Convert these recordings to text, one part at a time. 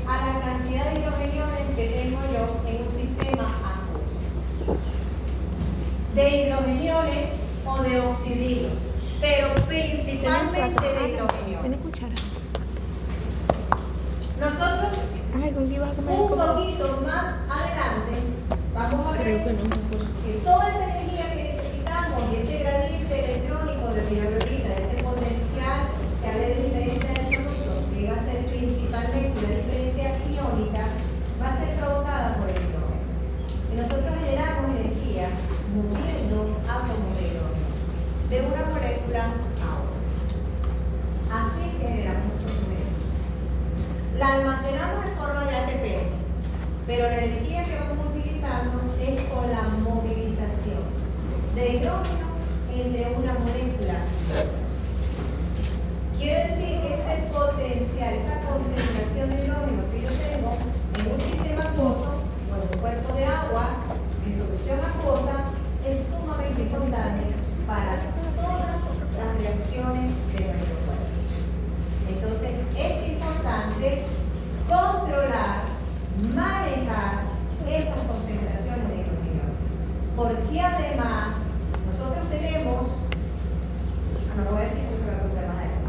a la cantidad de hidrogeniones que tengo yo en un sistema acuoso. De hidrogeniones o de oxidrilos, pero principalmente de hidrogeniones. ¿Tienes cuchara? Nosotros, Ay, ¿con qué ibas a comer? un poquito más adelante, vamos a ver Creo que no. que toda esa energía que necesitamos y ese gradiente electrónico de mi ahorita, ese potencial que hable de diferencia de solución, que va a ser principalmente una diferencia iónica, va a ser provocada por el hidrógeno. Y nosotros generamos energía moviendo átomos de hidrógeno de una molécula a otra. Así que generamos nosotros energía. La almacenamos en forma de ATP, pero la energía que vamos utilizando es con la movilización de hidrógeno entre una molécula. Quiere decir que ese potencial, esa concentración de hidrógeno que yo tengo en un sistema acuoso o en un cuerpo de agua, en solución acuosa, es sumamente importante para todas las reacciones de nuestro cuerpo. Entonces, es importante controlar, manejar esas concentraciones de hidrógeno, porque además nosotros tenemos, no lo voy a decir porque se va a preguntar más adelante.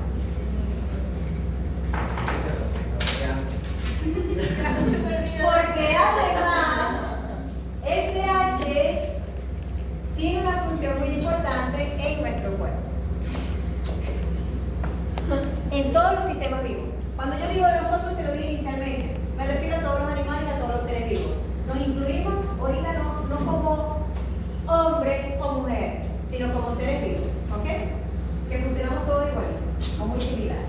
Porque además el pH tiene una función muy importante en nuestro cuerpo, en todos los sistemas vivos. Cuando yo digo de nosotros, se lo dije inicialmente, me refiero a todos los animales y a todos los seres vivos. Nos incluimos ahorita no como hombre o mujer, sino como seres vivos, ¿ok? Que funcionamos todos igual, o muy similares.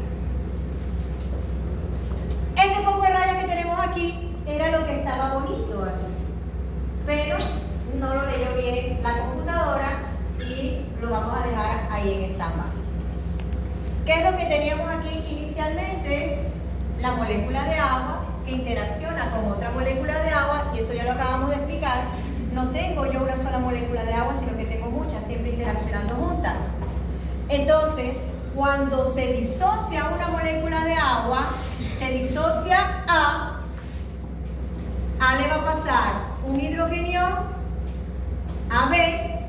Este poco de rayas que tenemos aquí era lo que estaba bonito aquí, pero no lo leyó bien la computadora y lo vamos a dejar ahí en stand-by. ¿Qué es lo que teníamos aquí inicialmente? La molécula de agua que interacciona con otra molécula de agua, y eso ya lo acabamos de explicar. No tengo yo una sola molécula de agua, sino que tengo muchas, siempre interaccionando juntas. Entonces, cuando se disocia una molécula de agua, se disocia A le va a pasar un hidrogenión a B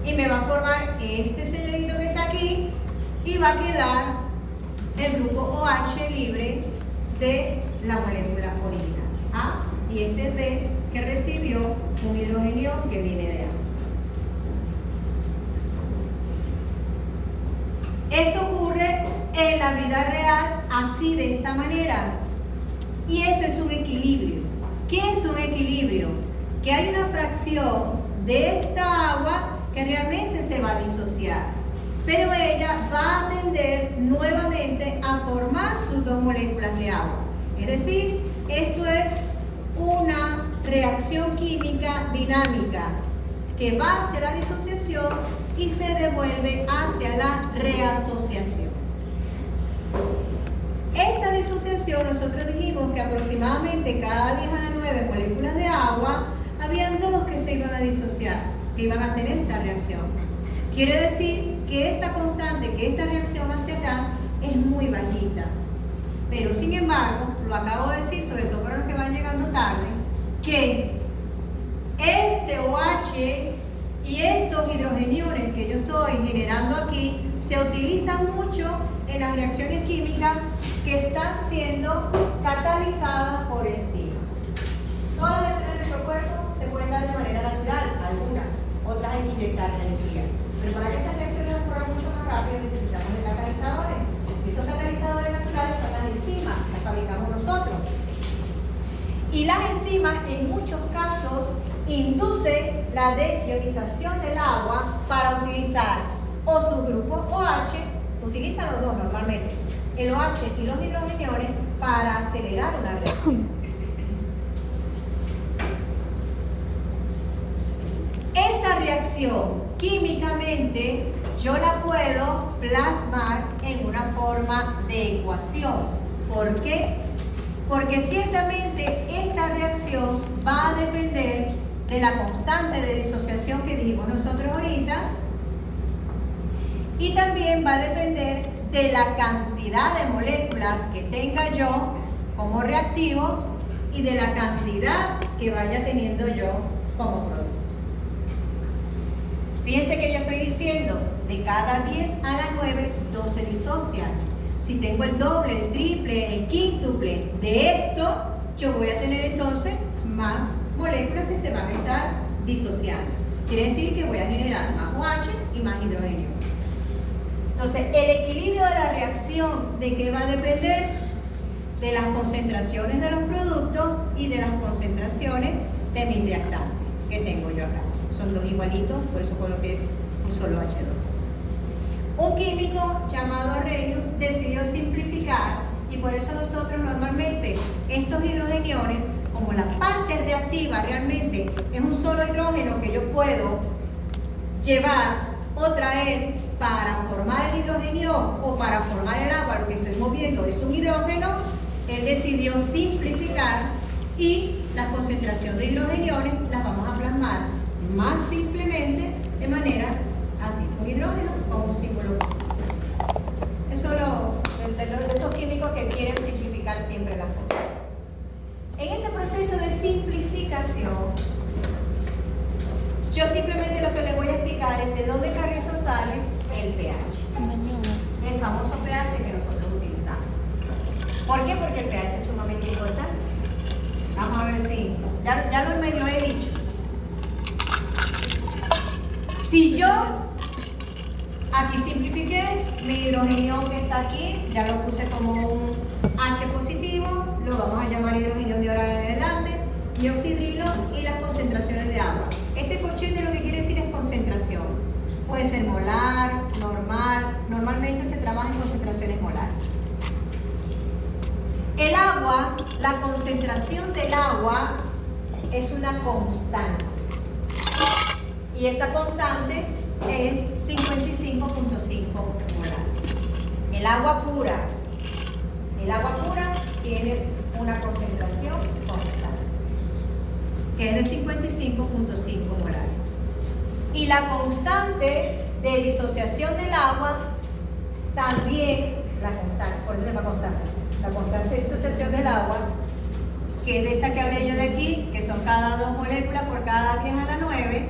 y me va a formar este señorito que está aquí y va a quedar el grupo OH libre de la molécula original A, y este es B que recibió un hidrogenión que viene de A. Esto ocurre en la vida real así, de esta manera, y esto es un equilibrio. ¿Qué es un equilibrio? Que hay una fracción de esta agua que realmente se va a disociar, pero ella va a tender nuevamente a formar sus dos moléculas de agua. Es decir, esto es una reacción química dinámica que va hacia la disociación y se devuelve hacia la reasociación. Esta disociación, nosotros dijimos que aproximadamente cada 10 a la 9 moléculas de agua, habían dos que se iban a disociar, que iban a tener esta reacción. Quiere decir que esta constante, que esta reacción hacia acá, es muy bajita. Pero sin embargo, lo acabo de decir, sobre todo para los que van llegando tarde, que este OH y estos hidrogeniones que yo estoy generando aquí se utilizan mucho en las reacciones químicas que están siendo catalizadas por enzimas. Todas las reacciones de nuestro cuerpo se pueden dar de manera natural, algunas, otras hay que inyectar energía. Pero para que esas reacciones ocurran mucho más rápido necesitamos de catalizadores. Y esos catalizadores naturales son las enzimas, las fabricamos nosotros. Y las enzimas en muchos casos inducen la desionización del agua para utilizar o subgrupos OH, utilizan los dos normalmente, el OH y los hidrogeniones, para acelerar una reacción. Esta reacción químicamente yo la puedo plasmar en una forma de ecuación. ¿Por qué? Porque ciertamente esta reacción va a depender de la constante de disociación que dijimos nosotros ahorita, y también va a depender de la cantidad de moléculas que tenga yo como reactivo y de la cantidad que vaya teniendo yo como producto. Fíjense que yo estoy diciendo, de cada 10 a la 9, 12 disocian. Si tengo el doble, el triple, el quíntuple de esto, yo voy a tener entonces más moléculas que se van a estar disociando. Quiere decir que voy a generar más OH y más hidrógeno. Entonces, el equilibrio de la reacción, ¿de qué va a depender? De las concentraciones de los productos y de las concentraciones de mis reactantes que tengo yo acá. Son dos igualitos, por eso coloqué un solo H2. Un químico llamado Arrhenius decidió simplificar y por eso nosotros normalmente estos hidrogeniones, como la parte reactiva realmente es un solo hidrógeno que yo puedo llevar o traer para formar el hidrogenión o para formar el agua, lo que estoy moviendo es un hidrógeno, él decidió simplificar y la concentración de hidrogeniones las vamos a plasmar más simplemente de manera así, un hidrógeno con un símbolo positivo. Eso es de esos químicos que quieren simplificar siempre las cosas. En ese proceso de simplificación, yo simplemente lo que les voy a explicar es de dónde Carrizo sale el pH. El famoso pH que nosotros utilizamos. ¿Por qué? Porque el pH es sumamente importante. Vamos a ver si, ya lo medio he dicho. Si yo aquí simplifiqué, mi hidrogenión que está aquí, ya lo puse como un H positivo, lo vamos a llamar hidrogenión de ahora en adelante, y oxidrilo y las concentraciones de agua. Este cochete lo que quiere decir es concentración. Puede ser molar, normal, normalmente se trabaja en concentraciones molares. El agua, la concentración del agua es una constante. Y esa constante es 55.5 molar. El agua pura tiene una concentración constante, que es de 55.5 molar. Y la constante de disociación del agua también, la constante, por eso se llama constante, la constante de disociación del agua, que es de esta que hablé yo de aquí, que son cada 2 moléculas por cada 10 a la 9,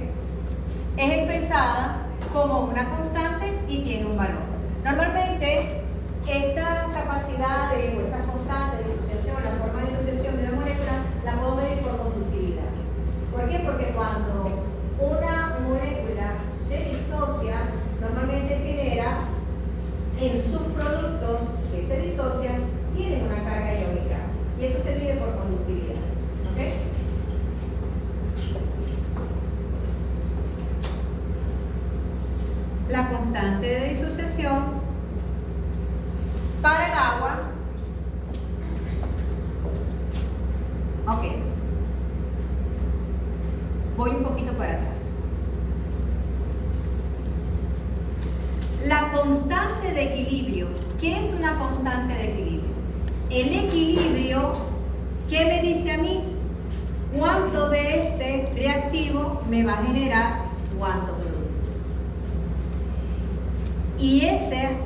es expresada como una constante y tiene un valor. Normalmente, esta capacidad o esa constante de disociación, la forma de disociación de una molécula, la puedo medir por conductividad. ¿Por qué? Porque cuando una molécula se disocia, normalmente genera en sus productos que se disocian, tienen una carga iónica. Y eso se mide por conductividad. ¿Okay? La constante de disociación para el agua. Ok. Voy un poquito para atrás. La constante de equilibrio. ¿Qué es una constante de equilibrio? El equilibrio, ¿qué me dice a mí? ¿Cuánto de este reactivo me va a generar cuánto producto? Y ese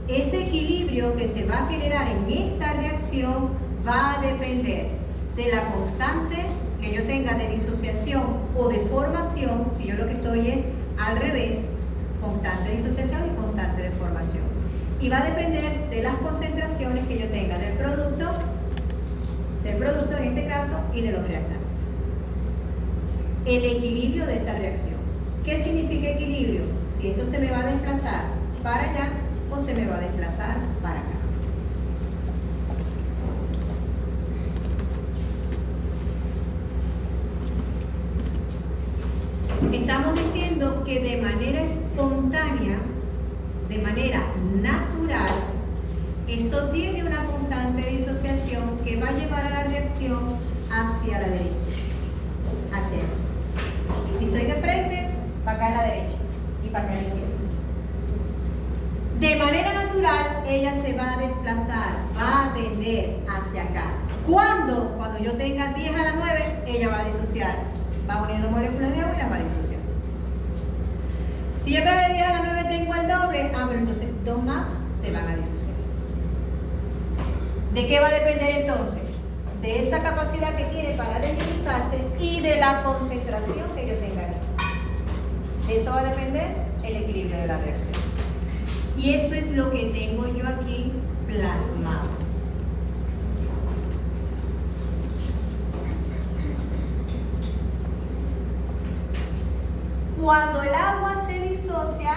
equilibrio que se va a generar en esta reacción va a depender de la constante que yo tenga de disociación o de formación, si yo lo que estoy es al revés, constante de disociación y constante de formación. Y va a depender de las concentraciones que yo tenga del producto en este caso, y de los reactantes. El equilibrio de esta reacción. ¿Qué significa equilibrio? Si esto se me va a desplazar para allá o se me va a desplazar para acá. Estamos diciendo que de manera espontánea, de manera natural, esto tiene una constante de disociación que va a llevar a la reacción hacia la derecha, hacia acá. Si estoy de frente, para acá a la derecha y para acá a la izquierda. De manera natural, ella se va a desplazar, va a tender hacia acá. ¿Cuándo? Cuando yo tenga 10 a la 9, ella va a disociar. Va a unir 2 moléculas de agua y las va a disociar. Si en vez de 10 a la 9 tengo el doble, bueno, entonces 2 más se van a disociar. ¿De qué va a depender entonces? de esa capacidad que tiene para desliizarse y de la concentración que yo tenga ahí. De eso va a depender el equilibrio de la reacción. Y eso es lo que tengo yo aquí plasmado. Cuando el agua se disocia,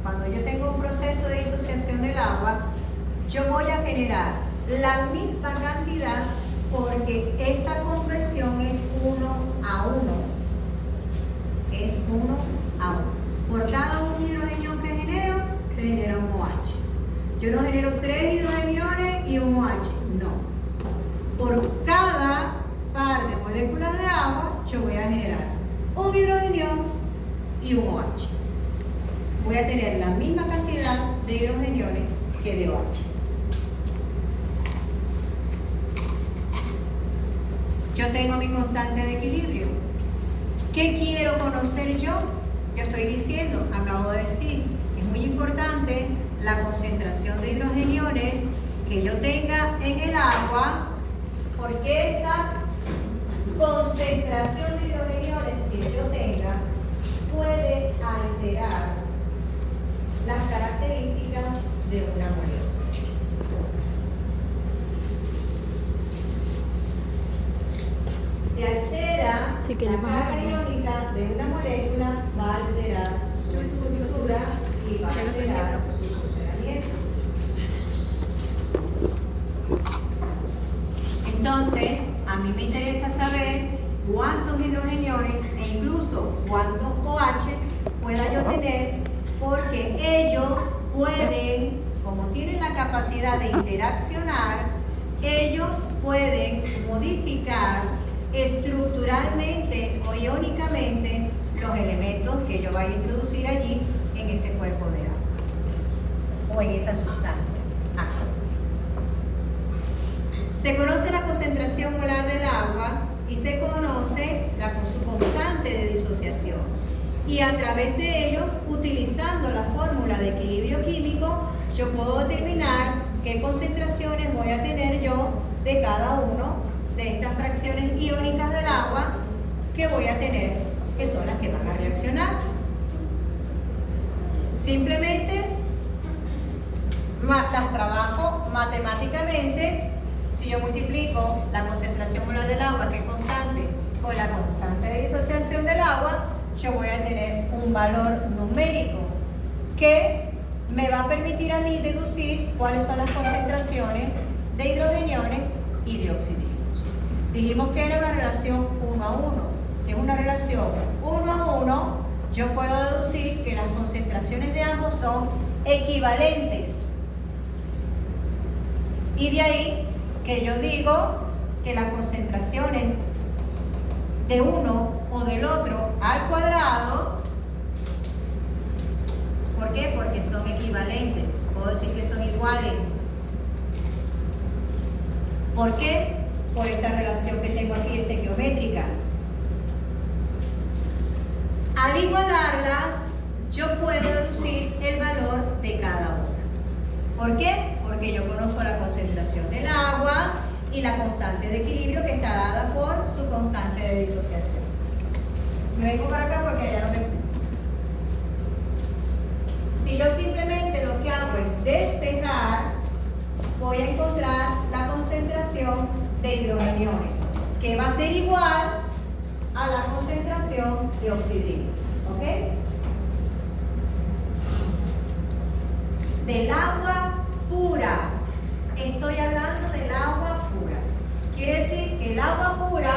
cuando yo tengo un proceso de disociación del agua, yo voy a generar la misma cantidad porque esta conversión es 1 a 1. Es 1 a 1. Por cada un hidrogenio que genero, se genera un OH. Yo no genero 3 hidrogeniones y un OH, no. Por cada par de moléculas de agua, yo voy a generar un hidrogenión y un OH. Voy a tener la misma cantidad de hidrogeniones que de OH. Yo tengo mi constante de equilibrio. ¿Qué quiero conocer yo? Yo estoy diciendo, acabo de decir, es muy importante la concentración de hidrogeniones que yo tenga en el agua, porque esa concentración de hidrogeniones que yo tenga puede alterar las características de una molécula. Si altera la carga iónica de una molécula, va a alterar su estructura y va a alterar su funcionamiento. Entonces, a mí me interesa saber cuántos hidrogeniones e incluso cuántos OH pueda yo tener, porque ellos pueden, como tienen la capacidad de interaccionar, ellos pueden modificar estructuralmente o iónicamente los elementos que yo vaya a introducir allí en ese cuerpo de agua o en esa sustancia. Se conoce la concentración molar del agua y se conoce su constante de disociación. Y a través de ello, utilizando la fórmula de equilibrio químico, yo puedo determinar qué concentraciones voy a tener yo de cada uno de estas fracciones iónicas del agua que voy a tener, que son las que van a reaccionar. Simplemente las trabajo matemáticamente. Si yo multiplico la concentración molar del agua, que es constante, con la constante de disociación del agua, yo voy a tener un valor numérico que me va a permitir a mí deducir cuáles son las concentraciones de hidrogeniones y de oxidrilos. Dijimos que era una relación 1 a 1. Si es una relación 1 a 1, yo puedo deducir que las concentraciones de ambos son equivalentes. Y de ahí que yo digo que las concentraciones de uno o del otro al cuadrado, ¿por qué? Porque son equivalentes. Puedo decir que son iguales. ¿Por qué? Por esta relación que tengo aquí, estequiométrica. Al igualarlas, yo puedo deducir el valor de cada una. ¿Por qué? Porque yo conozco la concentración del agua y la constante de equilibrio que está dada por su constante de disociación. Me vengo para acá porque allá no me... Si yo simplemente lo que hago es despejar, voy a encontrar la concentración de hidrogeniones, que va a ser igual a la concentración de oxidrilos. ¿Ok? Del agua pura. Estoy hablando del agua pura. Quiere decir que el agua pura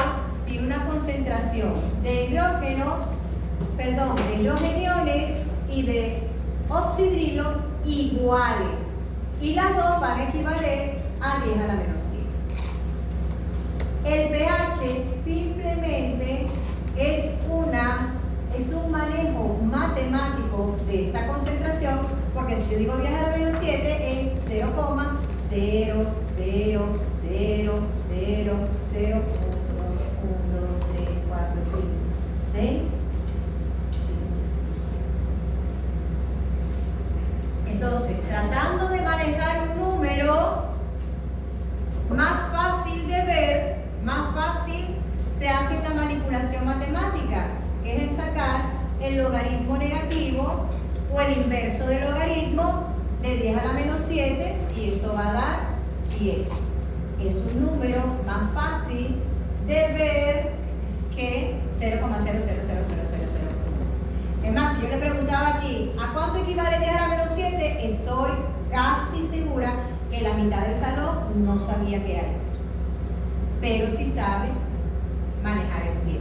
tiene una concentración de hidrogeniones y de oxidrilos iguales. Y las dos van a equivaler a 10 a la menos 100. El pH simplemente es un manejo matemático de esta concentración, porque si yo digo 10 a la menos 7 es 0,0000000, 1, 2, 3, 4, 5, 6. Entonces, tratando de manejar un número más fácil de ver, manipulación matemática, que es el sacar el logaritmo negativo o el inverso del logaritmo de 10 a la menos 7 y eso va a dar 7. Es un número más fácil de ver que 0,000000. Es más, si yo le preguntaba aquí, ¿a cuánto equivale 10 a la menos 7? Estoy casi segura que la mitad del salón no sabía qué era esto. Pero sí sabe manejar el 7.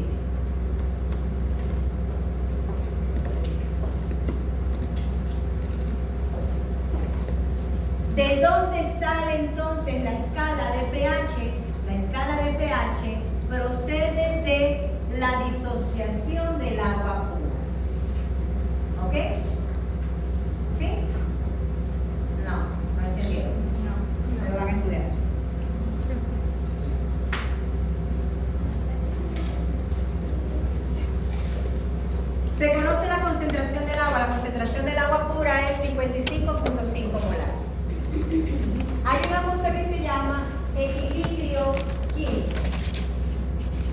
¿De dónde sale entonces la escala de pH? La escala de pH procede de la disociación del agua pura. ¿Ok? ¿Sí? No entendieron. No lo van a estudiar. Se conoce la concentración del agua. La concentración del agua pura es 55.5 molar. Hay una cosa que se llama equilibrio químico.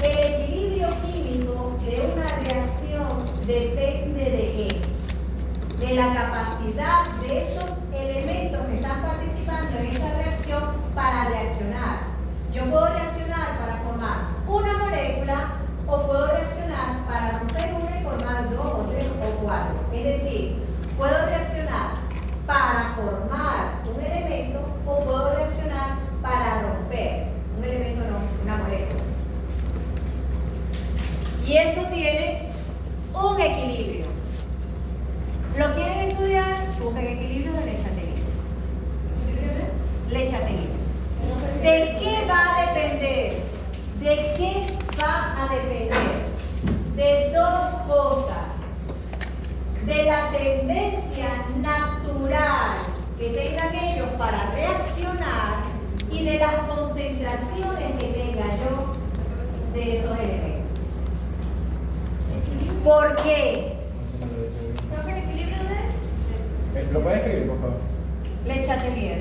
El equilibrio químico de una reacción depende de qué? De la capacidad de esos elementos que están participando en esa reacción para reaccionar. Yo puedo reaccionar para formar una molécula o puedo reaccionar para romper una y formar 2 o 3 o 4. Es decir, puedo reaccionar para formar un elemento o puedo reaccionar para romper un elemento, no, una molécula. Y eso tiene un equilibrio. ¿Lo quieren estudiar? Busquen equilibrio de Lechatelier. Lechatelier. ¿De qué va a depender? ¿De qué va a depender? De dos cosas. De la tendencia natural que tengan ellos para reaccionar y de las concentraciones que tenga yo de esos elementos. ¿Por qué? ¿El equilibrio de? ¿Lo puedes escribir, por favor? Lechatelier.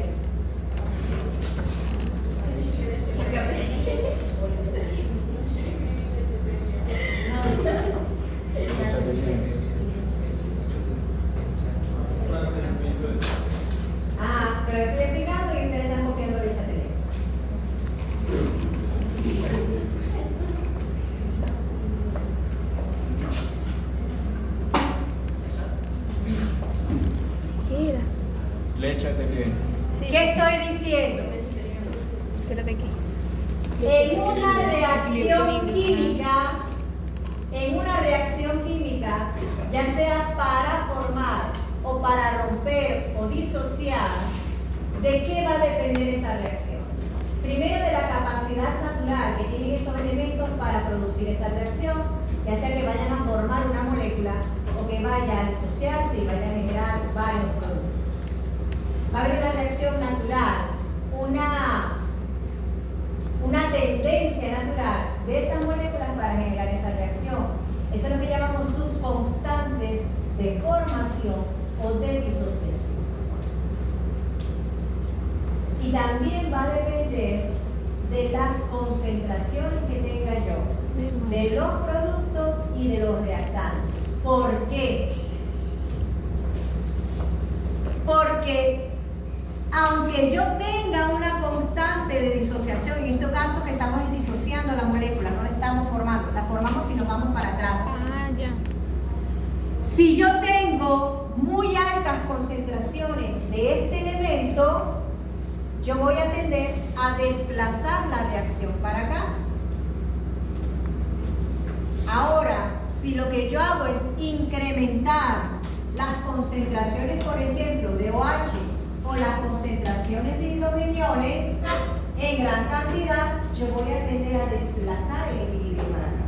Se lo estoy explicando y ustedes están copiando Lechatelier. ¿Qué era? Lechatelier. Sí. ¿Qué estoy diciendo? ¿Pero de qué? En una reacción química, ya sea para formar o para romper o disociar, ¿de qué va a depender esa reacción? Primero, de la capacidad natural que tienen esos elementos para producir esa reacción, ya sea que vayan a formar una molécula o que vaya a disociarse y vaya a generar varios productos. Va a haber una reacción natural, una tendencia natural de esas moléculas para generar esa reacción. Eso es lo que llamamos subconstantes de formación o de disociación. Y también va a depender de las concentraciones que tenga yo, de los productos y de los reactantes. ¿Por qué? Porque aunque yo tenga una constante de disociación, en este caso que estamos disociando la molécula, no la estamos formando, la formamos si nos vamos para atrás. Ah, ya. Si yo tengo muy altas concentraciones de este elemento, yo voy a tender a desplazar la reacción para acá. Ahora, si lo que yo hago es incrementar las concentraciones, por ejemplo, de OH o las concentraciones de hidrogeniones en gran cantidad, yo voy a tender a desplazar el equilibrio para acá.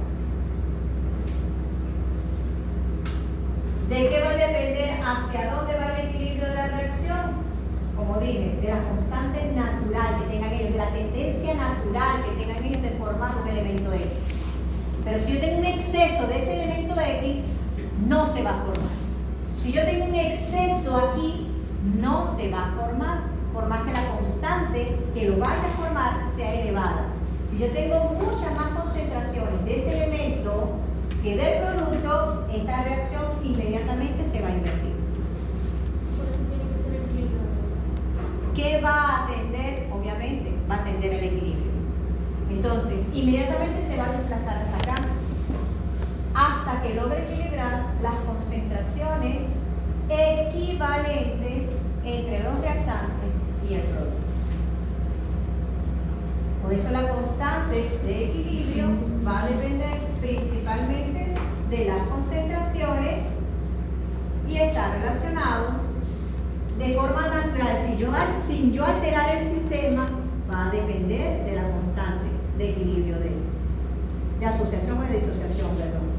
¿De qué va a depender hacia dónde va el equilibrio de la reacción? Como dije, de las constantes naturales que tengan ellos, de la tendencia natural que tengan ellos de formar un elemento X. Pero si yo tengo un exceso de ese elemento X, no se va a formar. Si yo tengo un exceso aquí, no se va a formar, por más que la constante que lo vaya a formar sea elevada. Si yo tengo muchas más concentraciones de ese elemento que del producto, esta reacción inmediatamente se va a invertir. Por eso tiene que ser equilibrado. ¿Qué va a atender? Obviamente, va a atender el equilibrio. Entonces, inmediatamente se va a desplazar hasta acá, hasta que logre equilibrar las concentraciones equivalentes entre los reactantes y el producto. Por eso la constante de equilibrio va a depender principalmente de las concentraciones y está relacionado de forma natural, sin yo alterar el sistema, va a depender de la constante de equilibrio de asociación o de disociación, perdón.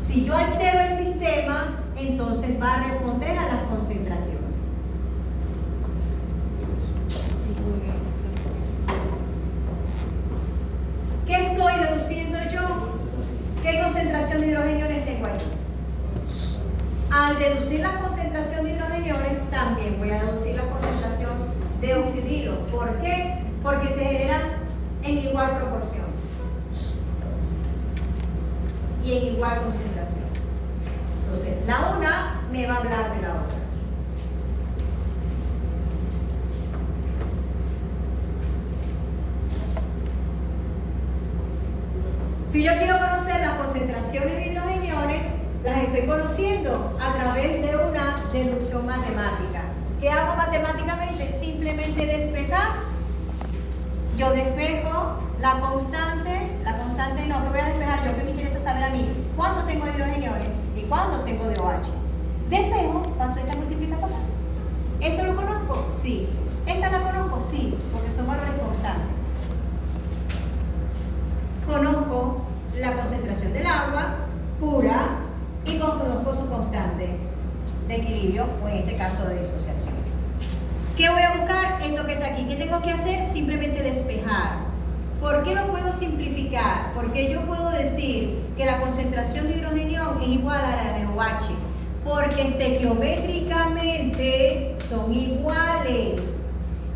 Si yo altero el sistema, entonces va a responder a las concentraciones. ¿Qué estoy deduciendo yo? ¿Qué concentración de hidrogeniones tengo aquí? Al deducir la concentración de hidrogeniones, también voy a deducir la concentración de oxidrilo. ¿Por qué? Porque se generan en igual proporción y en igual concentración. Entonces, la una me va a hablar de la otra. Si yo quiero conocer las concentraciones de hidrogeniones, las estoy conociendo a través de una deducción matemática. ¿Qué hago matemáticamente? Simplemente despejar. Yo despejo la constante no, que voy a despejar yo, que me interesa saber a mí cuánto tengo de hidrogeniones y cuánto tengo de OH. Despejo, paso esta multiplicación. ¿Esto lo conozco? Sí. ¿Esta la conozco? Sí, porque son valores constantes. Conozco la concentración del agua pura y conozco su constante de equilibrio, o en este caso de disociación. ¿Qué voy a buscar? Esto que está aquí. ¿Qué tengo que hacer? Simplemente despejar. ¿Por qué lo puedo simplificar? Porque yo puedo decir que la concentración de hidrogenión es igual a la de OH, porque estequiométricamente son iguales.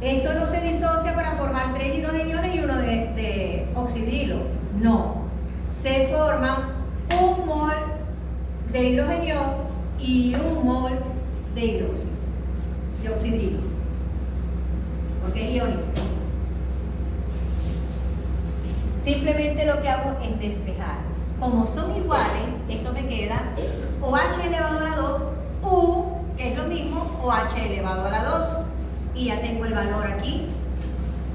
Esto no se disocia para formar 3 hidrogeniones y uno de oxidrilo. No. Se forma un mol de hidrogenión y un mol de hidróxido, de oxidrilo, porque es iónico. Simplemente lo que hago es despejar. Como son iguales, esto me queda OH elevado a la 2, U, que es lo mismo, OH elevado a la 2. Y ya tengo el valor aquí.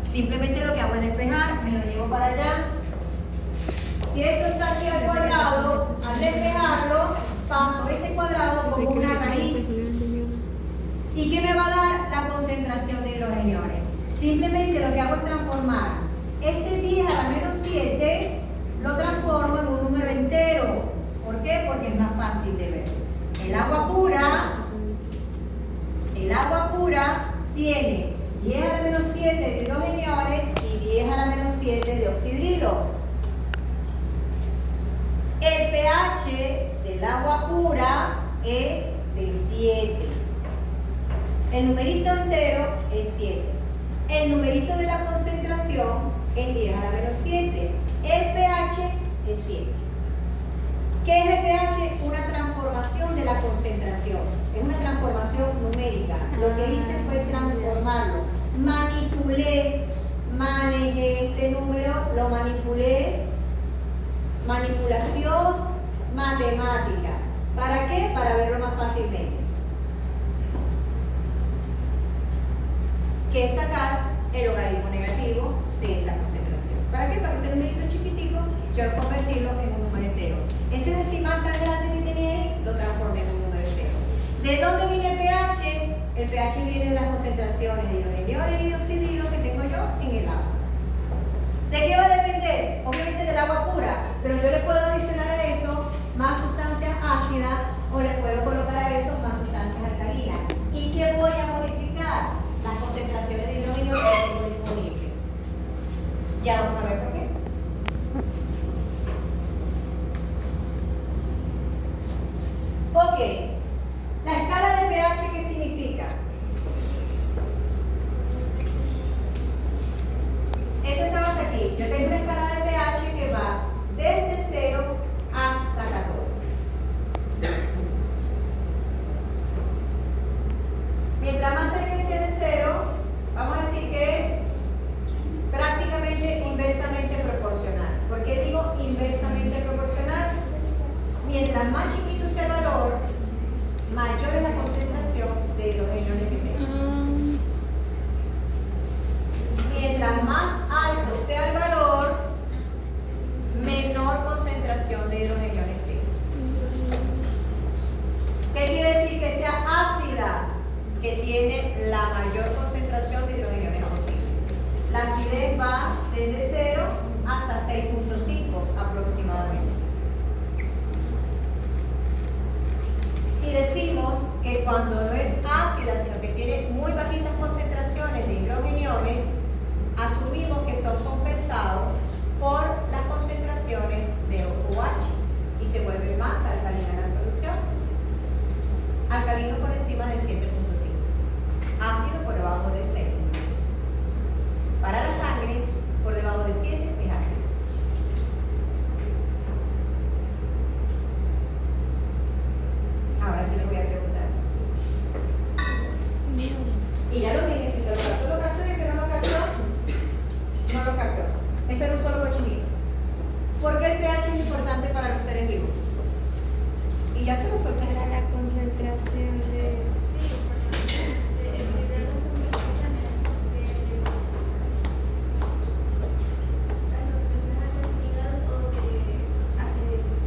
Simplemente lo que hago es despejar, me lo llevo para allá. Si esto está aquí al cuadrado, al despejarlo, paso este cuadrado como una raíz. ¿Y qué me va a dar? La concentración de hidrogeniones. Simplemente lo que hago es transformar este 10 a la menos 7, lo transformo en un número entero. ¿Por qué? Porque es más fácil de ver. El agua pura tiene 10 a la menos 7 de hidrogeniones y 10 a la menos 7 de oxidrilo. El pH del agua pura es de 7. El numerito entero es 7. El numerito de la concentración es 10 a la menos 7. El pH es 7. ¿Qué es el pH? Una transformación de la concentración. Es una transformación numérica. Lo que hice fue transformarlo. Manejé este número, lo manipulé. Manipulación matemática. ¿Para qué? Para verlo más fácilmente. Que es sacar el logaritmo negativo de esa concentración. ¿Para qué? Para que ese numerito chiquitico, yo al convertirlo en un número entero. Ese decimal tan grande que tenía ahí, lo transformé en un número entero. ¿De dónde viene el pH? El pH viene de las concentraciones de hidrogeniones y de oxidrilo que tengo yo en el agua. ¿De qué va a depender? Obviamente del agua pura, pero yo le puedo adicionar a eso más sustancias ácidas o le puedo colocar a eso más sustancias alcalinas. ¿Y qué voy a modificar? Las concentraciones de hidrógeno que tengo disponible. Ya vamos a ver por qué. Ok, la escala de pH, ¿qué significa? Esto estaba hasta aquí. Yo tengo una escala de inversamente proporcional. ¿Por qué digo inversamente proporcional? Mientras más chiquito sea el valor, mayor es la concentración de hidrogenio que tenga. Mientras más alto sea el valor, menor concentración de hidrogenio tenga. ¿Qué quiere decir? Que sea ácida, que tiene la mayor concentración de hidrogenio posible. La acidez va desde 0 hasta 6.5 aproximadamente. Y decimos que cuando no es ácida, sino que tiene muy bajitas concentraciones de hidrogeniones, asumimos que son compensados por las concentraciones de OH y se vuelve más alcalina la solución. Alcalino por encima de 7.5, ácido por debajo de 6.5. Para la sangre, por debajo de 7 es ácido. Ahora sí les voy a preguntar. Y ya lo dije, que lo captó y el que no lo captó, no lo captó. Esto era un solo cochinito. ¿Por qué el pH es importante para los seres vivos? Y ya se lo solté. Para la concentración de...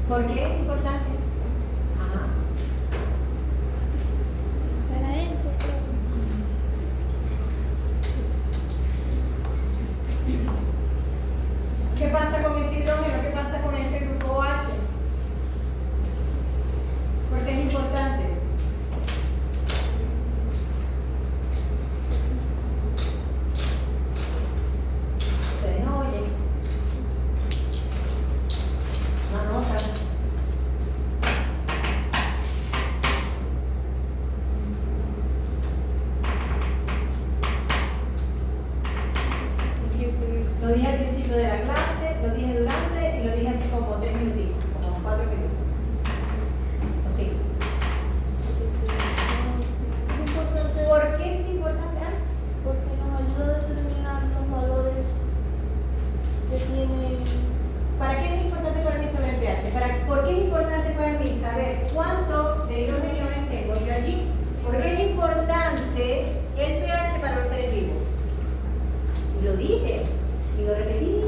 ¿Por qué es importante? Ajá. Para eso, ¿Qué pasa con ese hidrógeno? ¿Qué pasa con ese grupo OH? ¿Por qué es importante? Ustedes no oyen. No notan. Lo dije al principio de la clase, lo dije durante y lo dije así como 3 minutitos, como 4 minutos. ¿O sí? es importante ¿Por qué es importante? porque nos ayuda a determinar los valores que tiene. ¿Para qué es importante para mí saber el pH? ¿Por qué es importante para mí saber cuánto de hidrogeniones tengo yo allí? ¿Por qué es importante el pH para los seres vivos? Y lo dije, y lo repetí.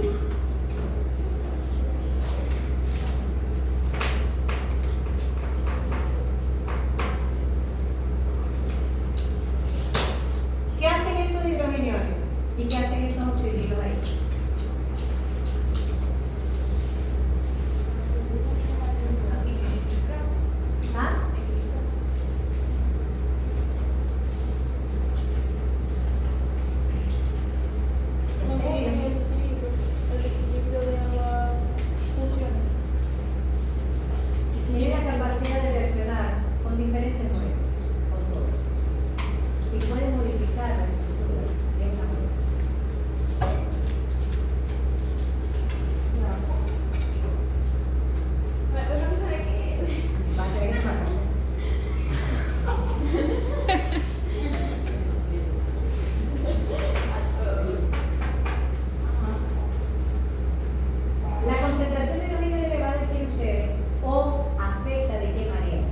¿Qué hacen esos hidrogeniones? ¿Y qué hacen esos oxidrilos ahí? ¿Ah? ¿En serio? El equilibrio de ambas funciones. Tiene la capacidad de reaccionar con diferentes moléculas, con todo. Y puede modificar la estructura de una molécula. Va a tener que trabajar. La concentración de hidrogenio le va a decir a ustedes o afecta de qué manera.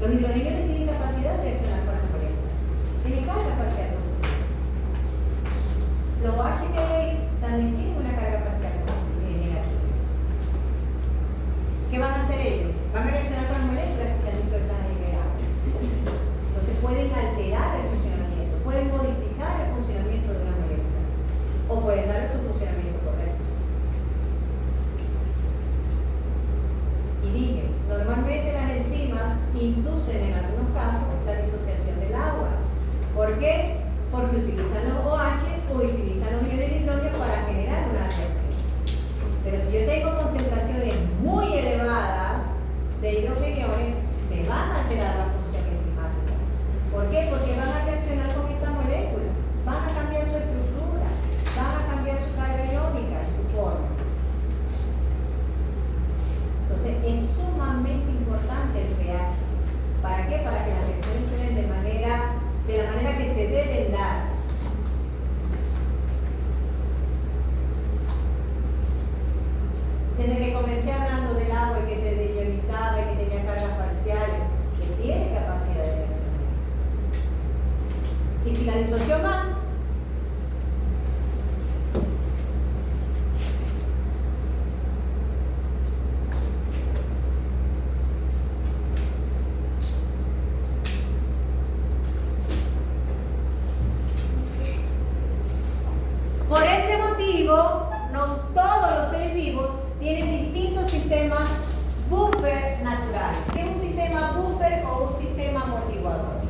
Los hidrogeniones tienen capacidad de reaccionar con las moléculas. Tienen carga parcial positiva. Los OH que hay también tienen una carga parcial negativa. ¿Qué van a hacer ellos? Van a reaccionar con las moléculas que están disueltas en el agua. Entonces pueden alterar el funcionamiento, pueden modificar el funcionamiento de una molécula o pueden darle su funcionamiento correcto. Y dije, normalmente las enzimas inducen en algunos casos la disociación del agua. ¿Por qué? Porque utilizan los OH o utilizan los iones de hidrógeno para generar una reacción. Pero si yo tengo concentraciones muy elevadas de hidrogeniones, me van a alterar la función enzimática. ¿Por qué? Porque van a reaccionar con esa molécula, van a cambiar su estructura, van a cambiar su carga iónica, su forma. Entonces es sumamente importante el pH. ¿Para qué? Para que las reacciones se den de la manera que se deben dar. si la disoció más. Por ese motivo, todos los seres vivos tienen distintos sistemas buffer naturales. ¿Qué es un sistema buffer o un sistema amortiguador?